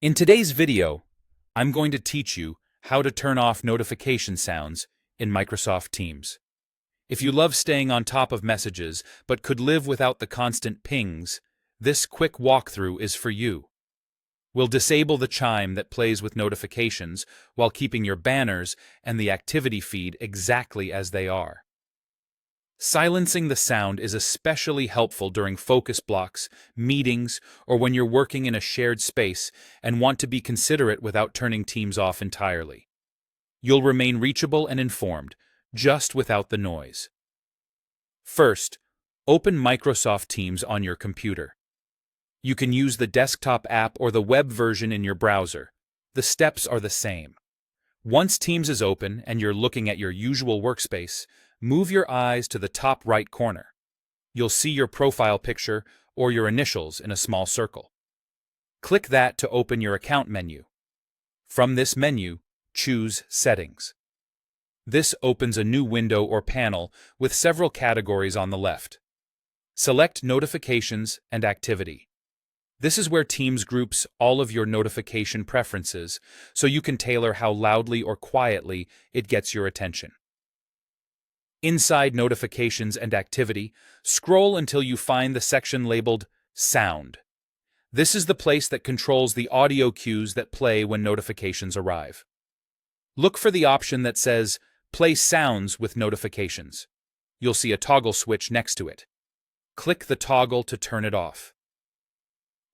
In today's video, I'm going to teach you how to turn off notification sounds in Microsoft Teams. If you love staying on top of messages but could live without the constant pings, this quick walkthrough is for you. We'll disable the chime that plays with notifications while keeping your banners and the activity feed exactly as they are. Silencing the sound is especially helpful during focus blocks, meetings, or when you're working in a shared space and want to be considerate without turning Teams off entirely. You'll remain reachable and informed, just without the noise. First, open Microsoft Teams on your computer. You can use the desktop app or the web version in your browser. The steps are the same. Once Teams is open and you're looking at your usual workspace, move your eyes to the top right corner. You'll see your profile picture or your initials in a small circle. Click that to open your account menu. From this menu, choose Settings. This opens a new window or panel with several categories on the left. Select Notifications and Activity. This is where Teams groups all of your notification preferences, so you can tailor how loudly or quietly it gets your attention. Inside Notifications and Activity, scroll until you find the section labeled Sound. This is the place that controls the audio cues that play when notifications arrive. Look for the option that says Play Sounds with Notifications. You'll see a toggle switch next to it. Click the toggle to turn it off.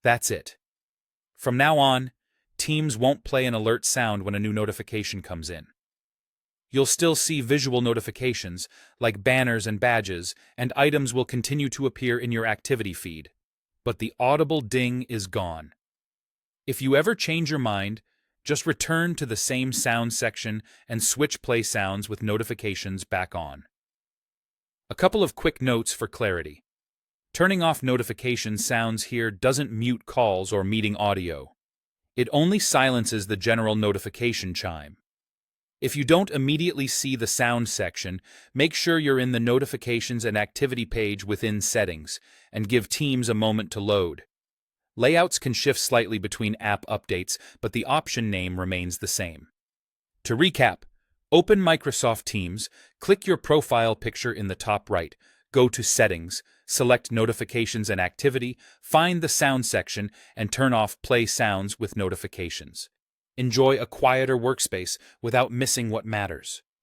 That's it. From now on, Teams won't play an alert sound when a new notification comes in. You'll still see visual notifications, like banners and badges, and items will continue to appear in your activity feed, but the audible ding is gone. If you ever change your mind, just return to the same sound section and switch play sounds with notifications back on. A couple of quick notes for clarity. Turning off notification sounds here doesn't mute calls or meeting audio. It only silences the general notification chime. If you don't immediately see the sound section, make sure you're in the Notifications and Activity page within Settings, and give Teams a moment to load. Layouts can shift slightly between app updates, but the option name remains the same. To recap, open Microsoft Teams, click your profile picture in the top right, go to Settings, select Notifications and Activity, find the Sound section, and turn off Play Sounds with Notifications. Enjoy a quieter workspace without missing what matters.